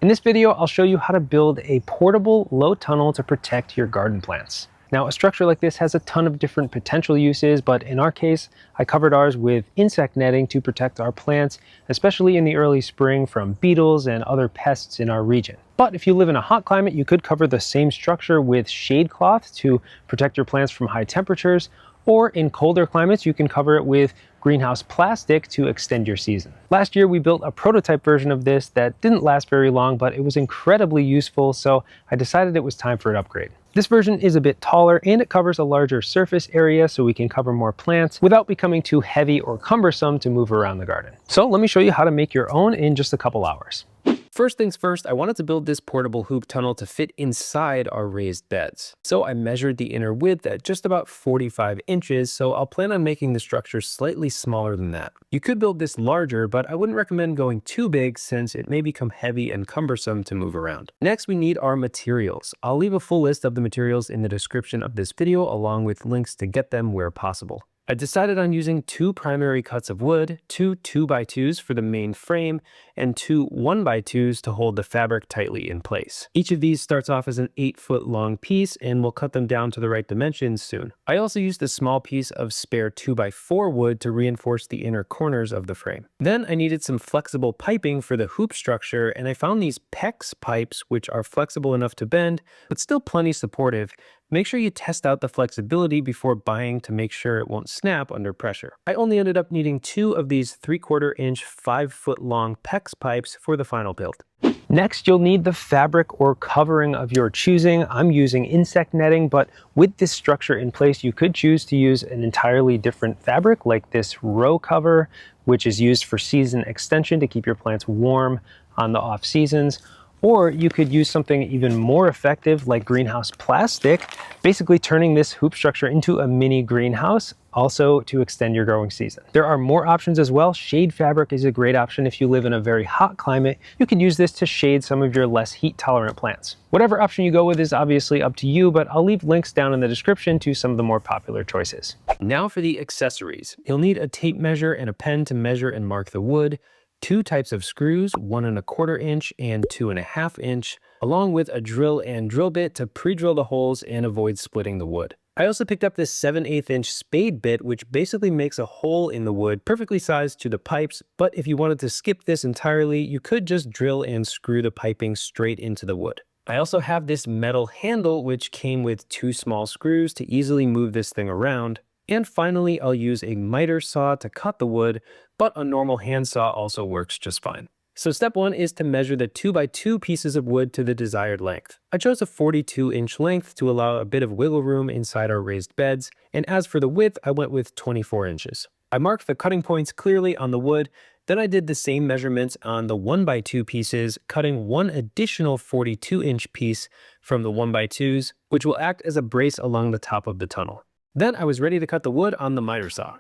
In this video, I'll show you how to build a portable low tunnel to protect your garden plants. Now, a structure like this has a ton of different potential uses, but in our case, I covered ours with insect netting to protect our plants, especially in the early spring from beetles and other pests in our region. But if you live in a hot climate, you could cover the same structure with shade cloth to protect your plants from high temperatures, or in colder climates, you can cover it with greenhouse plastic to extend your season. Last year, we built a prototype version of this that didn't last very long, but it was incredibly useful, so I decided it was time for an upgrade. This version is a bit taller and it covers a larger surface area so we can cover more plants without becoming too heavy or cumbersome to move around the garden. So let me show you how to make your own in just a couple hours. First things first, I wanted to build this portable hoop tunnel to fit inside our raised beds. So I measured the inner width at just about 45 inches, so I'll plan on making the structure slightly smaller than that. You could build this larger, but I wouldn't recommend going too big since it may become heavy and cumbersome to move around. Next, we need our materials. I'll leave a full list of the materials in the description of this video along with links to get them where possible. I decided on using 2 primary cuts of wood, 2 2x2s for the main frame, and 2 1x2s to hold the fabric tightly in place. Each of these starts off as an 8-foot long piece, and we'll cut them down to the right dimensions soon. I also used a small piece of spare 2x4 wood to reinforce the inner corners of the frame. Then I needed some flexible piping for the hoop structure, and I found these PEX pipes, which are flexible enough to bend, but still plenty supportive. Make sure you test out the flexibility before buying to make sure it won't snap under pressure. I only ended up needing 2 of these 3/4 inch 5-foot long PEX pipes for the final build. Next, you'll need the fabric or covering of your choosing. I'm using insect netting, but with this structure in place, you could choose to use an entirely different fabric like this row cover, which is used for season extension to keep your plants warm on the off seasons. Or you could use something even more effective like greenhouse plastic, basically turning this hoop structure into a mini greenhouse, also to extend your growing season. There are more options as well. Shade fabric is a great option if you live in a very hot climate. You could use this to shade some of your less heat tolerant plants. Whatever option you go with is obviously up to you, but I'll leave links down in the description to some of the more popular choices. Now for the accessories. You'll need a tape measure and a pen to measure and mark the wood, 2 types of screws, 1 1/4 inch and 2 1/2 inch, along with a drill and drill bit to pre-drill the holes and avoid splitting the wood. I also picked up this 7/8 inch spade bit, which basically makes a hole in the wood perfectly sized to the pipes, but if you wanted to skip this entirely, you could just drill and screw the piping straight into the wood. I also have this metal handle, which came with 2 small screws to easily move this thing around. And finally, I'll use a miter saw to cut the wood, but a normal handsaw also works just fine. So step 1 is to measure the 2x2 pieces of wood to the desired length. I chose a 42-inch length to allow a bit of wiggle room inside our raised beds, and as for the width, I went with 24 inches. I marked the cutting points clearly on the wood, then I did the same measurements on the 1x2 pieces, cutting 1 additional 42-inch piece from the 1x2s, which will act as a brace along the top of the tunnel. Then I was ready to cut the wood on the miter saw.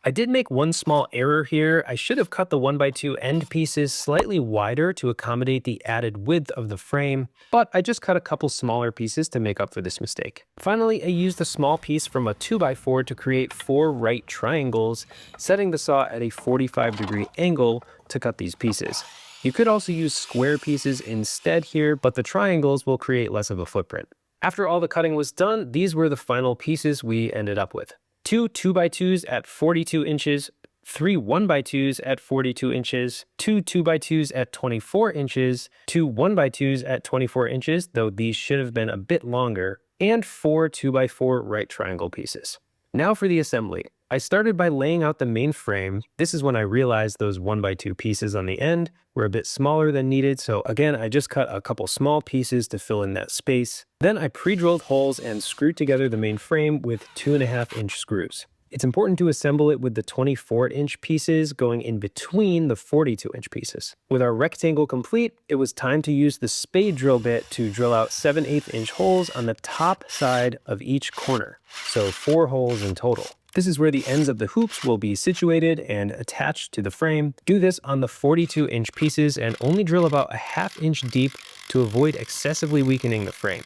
I did make one small error here. I should have cut the 1x2 end pieces slightly wider to accommodate the added width of the frame, but I just cut a couple smaller pieces to make up for this mistake. Finally, I used a small piece from a 2x4 to create 4 right triangles, setting the saw at a 45-degree angle to cut these pieces. You could also use square pieces instead here, but the triangles will create less of a footprint. After all the cutting was done, these were the final pieces we ended up with. 2 2x2s at 42 inches, 3 1x2s at 42 inches, 2 2x2s at 24 inches, 2 1x2s at 24 inches, though these should have been a bit longer, and 4 2x4 right triangle pieces. Now for the assembly. I started by laying out the main frame. This is when I realized those 1x2 pieces on the end were a bit smaller than needed, so again, I just cut a couple small pieces to fill in that space. Then I pre-drilled holes and screwed together the main frame with 2 1/2 inch screws. It's important to assemble it with the 24-inch pieces going in between the 42-inch pieces. With our rectangle complete, it was time to use the spade drill bit to drill out 7/8 inch holes on the top side of each corner, so 4 holes in total. This is where the ends of the hoops will be situated and attached to the frame. Do this on the 42-inch pieces and only drill about a 1/2 inch deep to avoid excessively weakening the frame.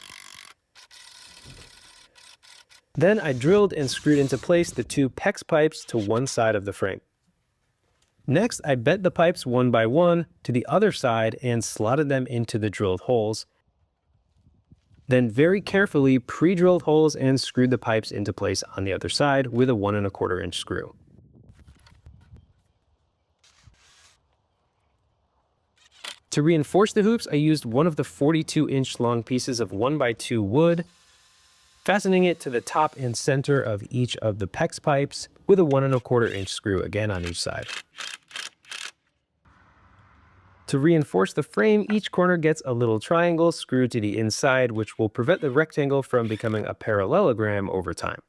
Then I drilled and screwed into place the 2 PEX pipes to one side of the frame. Next, I bent the pipes one by one to the other side and slotted them into the drilled holes. Then very carefully pre-drilled holes and screwed the pipes into place on the other side with a 1 1/4 inch screw. To reinforce the hoops, I used one of the 42-inch long pieces of 1x2 wood, fastening it to the top and center of each of the PEX pipes with a 1 1/4 inch screw, again on each side. To reinforce the frame, each corner gets a little triangle screwed to the inside, which will prevent the rectangle from becoming a parallelogram over time.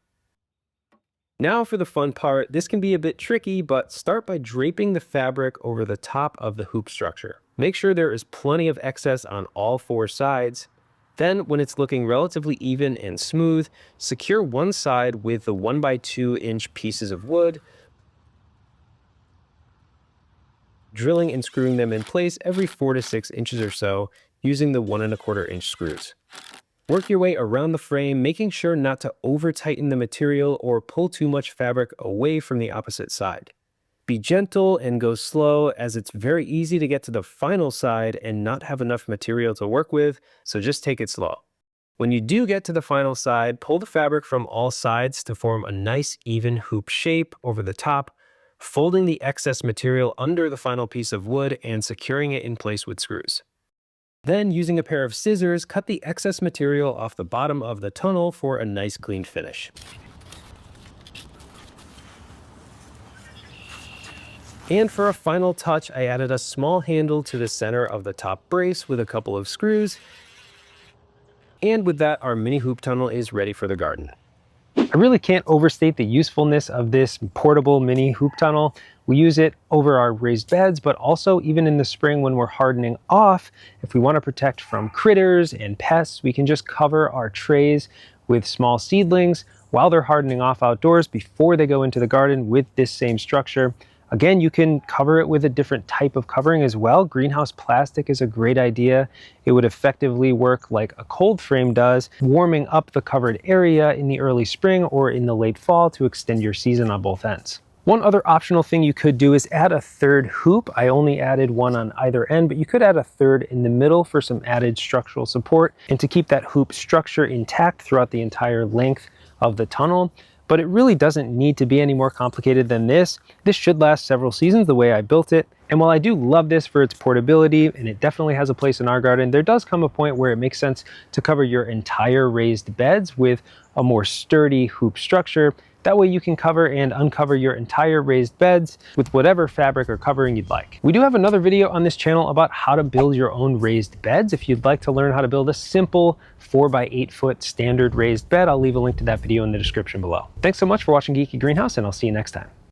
Now for the fun part. This can be a bit tricky, but start by draping the fabric over the top of the hoop structure. Make sure there is plenty of excess on all 4 sides. Then, when it's looking relatively even and smooth, secure one side with the 1x2 inch pieces of wood, drilling and screwing them in place every 4 to 6 inches or so using the 1 1/4 inch screws. Work your way around the frame, making sure not to over-tighten the material or pull too much fabric away from the opposite side. Be gentle and go slow, as it's very easy to get to the final side and not have enough material to work with, so just take it slow. When you do get to the final side, pull the fabric from all sides to form a nice even hoop shape over the top, folding the excess material under the final piece of wood and securing it in place with screws. Then, using a pair of scissors, cut the excess material off the bottom of the tunnel for a nice clean finish. And for a final touch, I added a small handle to the center of the top brace with a couple of screws. And with that, our mini hoop tunnel is ready for the garden. I really can't overstate the usefulness of this portable mini hoop tunnel. We use it over our raised beds, but also even in the spring when we're hardening off. If we want to protect from critters and pests, we can just cover our trays with small seedlings while they're hardening off outdoors before they go into the garden with this same structure. Again, you can cover it with a different type of covering as well. Greenhouse plastic is a great idea. It would effectively work like a cold frame does, warming up the covered area in the early spring or in the late fall to extend your season on both ends. One other optional thing you could do is add a third hoop. I only added one on either end, but you could add a third in the middle for some added structural support and to keep that hoop structure intact throughout the entire length of the tunnel. But it really doesn't need to be any more complicated than this. This should last several seasons the way I built it. And while I do love this for its portability, and it definitely has a place in our garden, there does come a point where it makes sense to cover your entire raised beds with a more sturdy hoop structure. That way you can cover and uncover your entire raised beds with whatever fabric or covering you'd like. We do have another video on this channel about how to build your own raised beds. If you'd like to learn how to build a simple 4x8 foot standard raised bed, I'll leave a link to that video in the description below. Thanks so much for watching Geeky Greenhouse, and I'll see you next time.